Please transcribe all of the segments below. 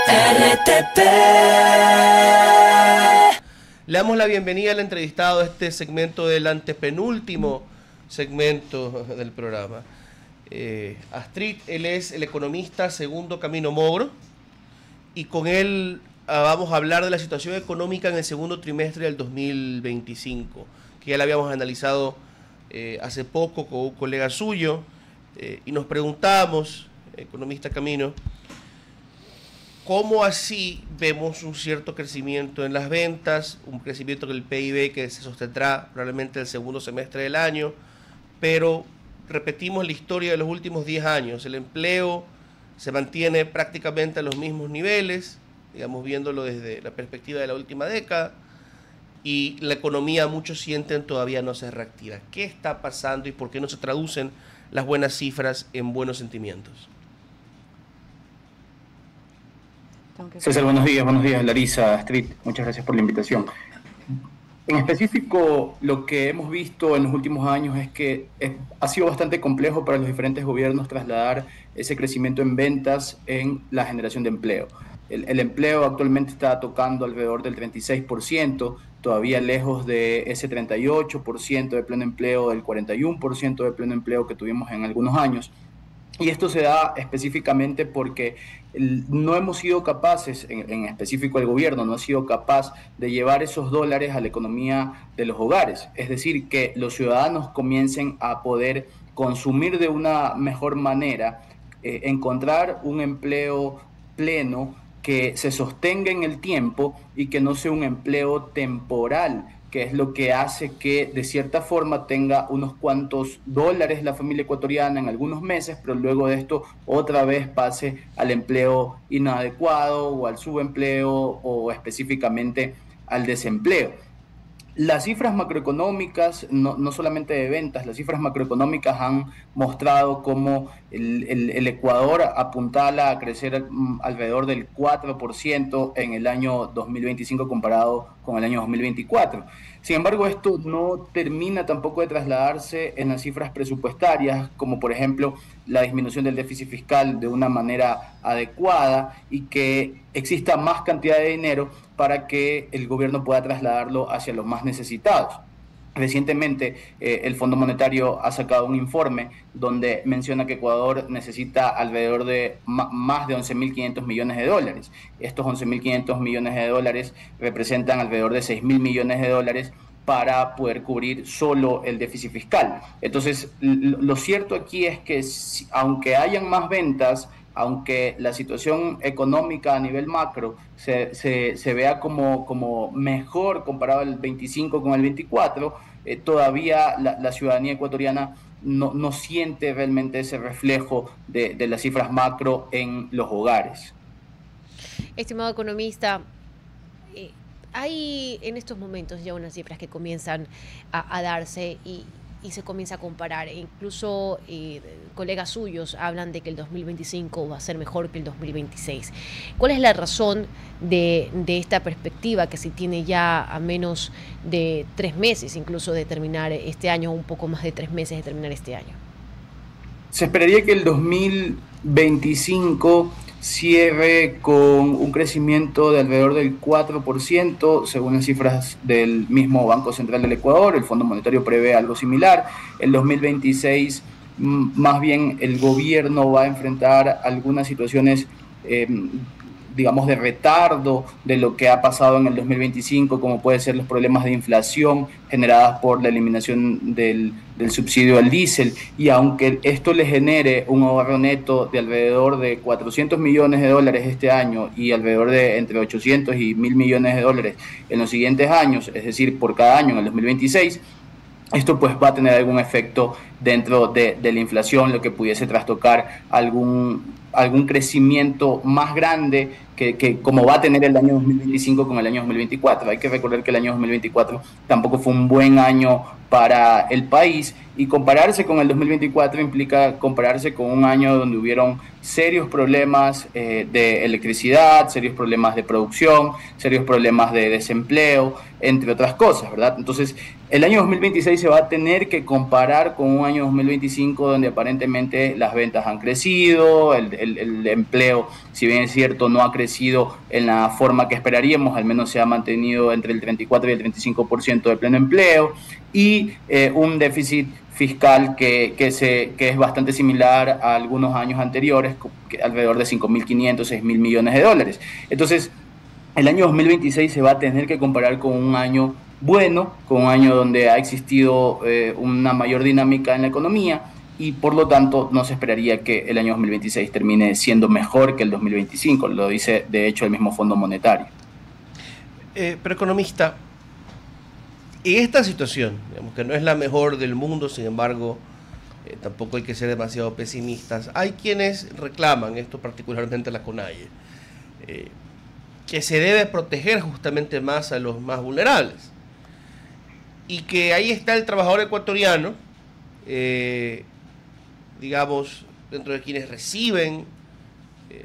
RTP. Le damos la bienvenida al entrevistado a este segmento del antepenúltimo segmento del programa. Astrid, él es el economista Segundo Camino Mogro, y con él vamos a hablar de la situación económica en el segundo trimestre del 2025, que ya la habíamos analizado hace poco con un colega suyo, y nos preguntamos, economista Camino, ¿cómo así vemos un cierto crecimiento en las ventas, un crecimiento del PIB que se sostendrá probablemente el segundo semestre del año, pero repetimos la historia de los últimos 10 años? El empleo se mantiene prácticamente a los mismos niveles, digamos, viéndolo desde la perspectiva de la última década, y la economía, muchos sienten, todavía no se reactiva. ¿Qué está pasando y por qué no se traducen las buenas cifras en buenos sentimientos? César, buenos días, Larisa, Astrid, muchas gracias por la invitación. En específico, lo que hemos visto en los últimos años es que ha sido bastante complejo para los diferentes gobiernos trasladar ese crecimiento en ventas en la generación de empleo. El empleo actualmente está tocando alrededor del 36%, todavía lejos de ese 38% de pleno empleo, del 41% de pleno empleo que tuvimos en algunos años. Y esto se da específicamente porque no hemos sido capaces, en específico el gobierno, no ha sido capaz de llevar esos dólares a la economía de los hogares. Es decir, que los ciudadanos comiencen a poder consumir de una mejor manera, encontrar un empleo pleno que se sostenga en el tiempo y que no sea un empleo temporal, que es lo que hace que de cierta forma tenga unos cuantos dólares la familia ecuatoriana en algunos meses, pero luego de esto otra vez pase al empleo inadecuado o al subempleo o específicamente al desempleo. Las cifras macroeconómicas, no solamente de ventas, las cifras macroeconómicas han mostrado cómo el Ecuador apuntala a crecer alrededor del 4% en el año 2025 comparado con el año 2024. Sin embargo, esto no termina tampoco de trasladarse en las cifras presupuestarias, como por ejemplo la disminución del déficit fiscal de una manera adecuada y que exista más cantidad de dinero para que el gobierno pueda trasladarlo hacia los más necesitados. Recientemente el Fondo Monetario ha sacado un informe donde menciona que Ecuador necesita alrededor de más de 11.500 millones de dólares. Estos 11.500 millones de dólares representan alrededor de 6.000 millones de dólares para poder cubrir solo el déficit fiscal. Entonces, lo cierto aquí es que aunque hayan más ventas, aunque la situación económica a nivel macro se vea como mejor comparado el 25 con el 24, todavía la ciudadanía ecuatoriana no siente realmente ese reflejo de las cifras macro en los hogares. Estimado economista, hay en estos momentos ya unas cifras que comienzan a darse y se comienza a comparar. Incluso colegas suyos hablan de que el 2025 va a ser mejor que el 2026. ¿Cuál es la razón de esta perspectiva que se tiene ya a menos de 3 meses incluso de terminar este año, un poco más de 3 meses de terminar este año? Se esperaría que el 2025 cierre con un crecimiento de alrededor del 4%, según las cifras del mismo Banco Central del Ecuador. El Fondo Monetario prevé algo similar. El 2026, más bien, el gobierno va a enfrentar algunas situaciones, digamos, de retardo de lo que ha pasado en el 2025, como puede ser los problemas de inflación generadas por la eliminación del subsidio al diésel, y aunque esto le genere un ahorro neto de alrededor de 400 millones de dólares este año y alrededor de entre 800 y 1.000 millones de dólares en los siguientes años, es decir, por cada año en el 2026, esto pues va a tener algún efecto dentro de la inflación, lo que pudiese trastocar algún crecimiento más grande que como va a tener el año 2025 con el año 2024. Hay que recordar que el año 2024 tampoco fue un buen año para el país, y compararse con el 2024 implica compararse con un año donde hubieron serios problemas de electricidad, serios problemas de producción, serios problemas de desempleo, entre otras cosas, ¿verdad? Entonces, el año 2026 se va a tener que comparar con un año 2025 donde aparentemente las ventas han crecido, el empleo, si bien es cierto, no ha crecido en la forma que esperaríamos, al menos se ha mantenido entre el 34 y el 35% de pleno empleo, y un déficit fiscal que es bastante similar a algunos años anteriores, alrededor de 5.500, 6.000 millones de dólares. Entonces, el año 2026 se va a tener que comparar con un año bueno, con un año donde ha existido una mayor dinámica en la economía, y por lo tanto no se esperaría que el año 2026 termine siendo mejor que el 2025, lo dice de hecho el mismo Fondo Monetario. Pero economista, en esta situación, digamos que no es la mejor del mundo, sin embargo, tampoco hay que ser demasiado pesimistas, hay quienes reclaman, esto particularmente la CONAIE, que se debe proteger justamente más a los más vulnerables. Y que ahí está el trabajador ecuatoriano, digamos, dentro de quienes reciben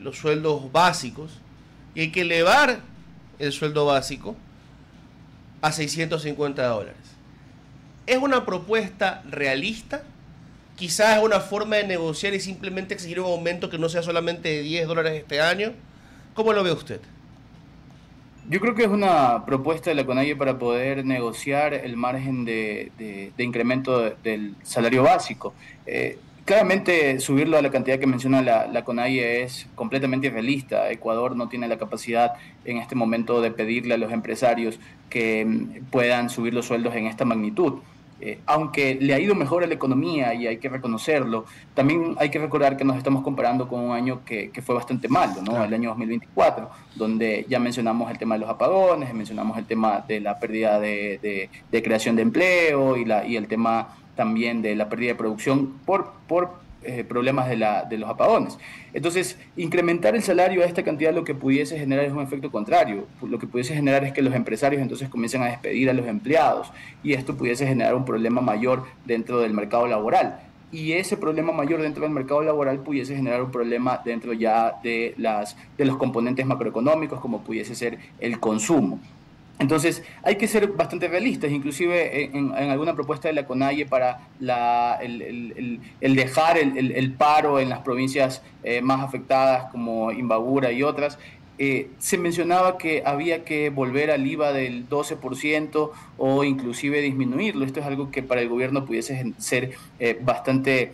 los sueldos básicos, y hay que elevar el sueldo básico a $650. ¿Es una propuesta realista? Quizás es una forma de negociar y simplemente exigir un aumento que no sea solamente de $10 este año. ¿Cómo lo ve usted? Yo creo que es una propuesta de la CONAIE para poder negociar el margen de incremento del salario básico. Claramente subirlo a la cantidad que menciona la CONAIE es completamente irrealista. Ecuador no tiene la capacidad en este momento de pedirle a los empresarios que puedan subir los sueldos en esta magnitud. Aunque le ha ido mejor a la economía y hay que reconocerlo, también hay que recordar que nos estamos comparando con un año que fue bastante malo, ¿no? El año 2024, donde ya mencionamos el tema de los apagones, mencionamos el tema de la pérdida de creación de empleo y el tema también de la pérdida de producción por problemas de los apagones. Entonces, incrementar el salario a esta cantidad lo que pudiese generar es un efecto contrario. Lo que pudiese generar es que los empresarios entonces comiencen a despedir a los empleados, y esto pudiese generar un problema mayor dentro del mercado laboral. Y ese problema mayor dentro del mercado laboral pudiese generar un problema dentro ya de los componentes macroeconómicos, como pudiese ser el consumo. Entonces, hay que ser bastante realistas, inclusive en alguna propuesta de la CONAIE para el dejar el paro en las provincias más afectadas, como Imbabura y otras. Se mencionaba que había que volver al IVA del 12% o inclusive disminuirlo. Esto es algo que para el gobierno pudiese ser bastante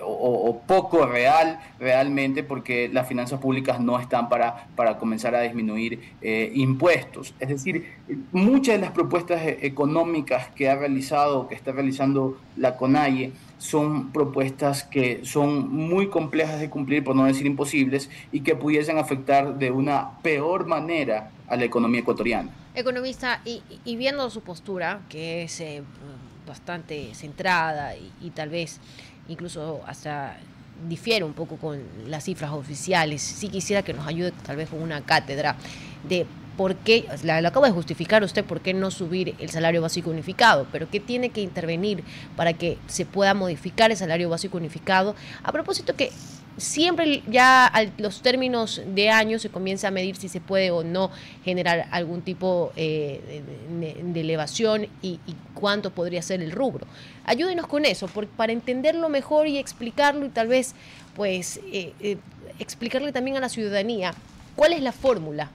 o poco realmente, porque las finanzas públicas no están para comenzar a disminuir impuestos. Es decir, muchas de las propuestas económicas que ha realizado, que está realizando la CONAIE, son propuestas que son muy complejas de cumplir, por no decir imposibles, y que pudiesen afectar de una peor manera a la economía ecuatoriana. Economista, y viendo su postura, que es bastante centrada y tal vez incluso hasta difiere un poco con las cifras oficiales, sí quisiera que nos ayude tal vez con una cátedra de por qué, lo acaba de justificar usted, por qué no subir el salario básico unificado, pero qué tiene que intervenir para que se pueda modificar el salario básico unificado. A propósito que siempre ya a los términos de año se comienza a medir si se puede o no generar algún tipo de elevación y cuánto podría ser el rubro. Ayúdenos con eso, para entenderlo mejor y explicarlo, y tal vez pues explicarle también a la ciudadanía cuál es la fórmula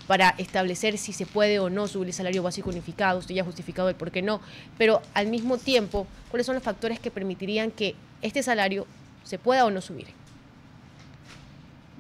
para establecer si se puede o no subir el salario básico unificado. Usted ya ha justificado el por qué no, pero al mismo tiempo, ¿cuáles son los factores que permitirían que este salario se pueda o no subir?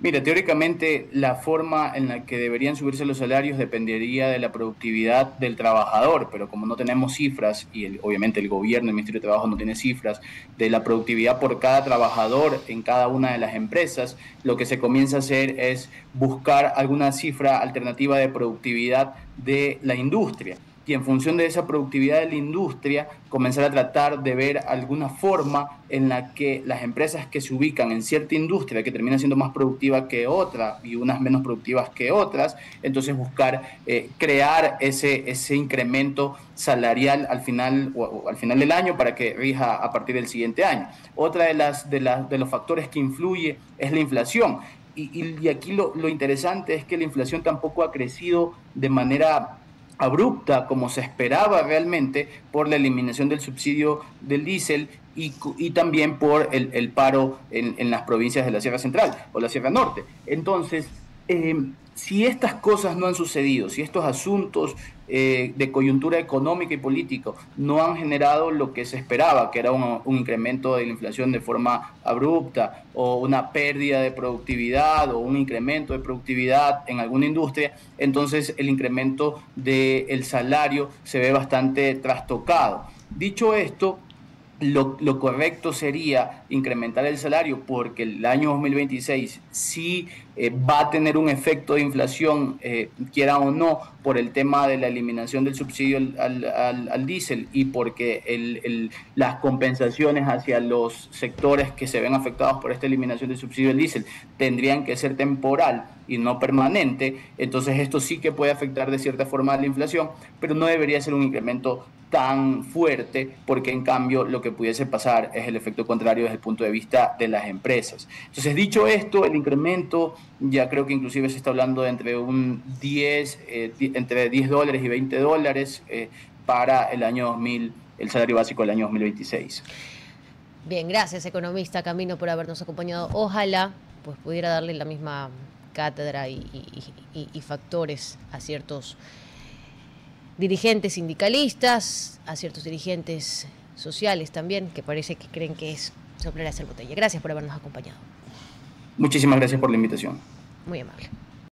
Mira, teóricamente la forma en la que deberían subirse los salarios dependería de la productividad del trabajador, pero como no tenemos cifras, y obviamente el gobierno, el Ministerio de Trabajo no tiene cifras de la productividad por cada trabajador en cada una de las empresas, lo que se comienza a hacer es buscar alguna cifra alternativa de productividad de la industria. Y en función de esa productividad de la industria, comenzar a tratar de ver alguna forma en la que las empresas que se ubican en cierta industria, que termina siendo más productiva que otra y unas menos productivas que otras, entonces buscar crear ese incremento salarial al final del año para que rija a partir del siguiente año. Otra de los factores que influye es la inflación. Y aquí lo interesante es que la inflación tampoco ha crecido de manera abrupta como se esperaba realmente por la eliminación del subsidio del diésel y también por el paro en las provincias de la Sierra Central o la Sierra Norte. Entonces, si estas cosas no han sucedido, si estos asuntos de coyuntura económica y política no han generado lo que se esperaba, que era un incremento de la inflación de forma abrupta o una pérdida de productividad o un incremento de productividad en alguna industria, entonces el incremento del salario se ve bastante trastocado. Dicho esto, lo correcto sería incrementar el salario porque el año 2026 sí va a tener un efecto de inflación, quiera o no, por el tema de la eliminación del subsidio al diésel y porque las compensaciones hacia los sectores que se ven afectados por esta eliminación del subsidio al diésel tendrían que ser temporal y no permanente. Entonces esto sí que puede afectar de cierta forma a la inflación, pero no debería ser un incremento tan fuerte, porque en cambio lo que pudiese pasar es el efecto contrario desde el punto de vista de las empresas. Entonces, dicho esto, el incremento ya creo que inclusive se está hablando de entre entre $10 y $20 para el año 2000, el salario básico del año 2026. Bien, gracias, economista Camino, por habernos acompañado. Ojalá pues pudiera darle la misma cátedra y factores a ciertos dirigentes sindicalistas, a ciertos dirigentes sociales también, que parece que creen que es soplar a hacer botella. Gracias por habernos acompañado. Muchísimas gracias por la invitación. Muy amable.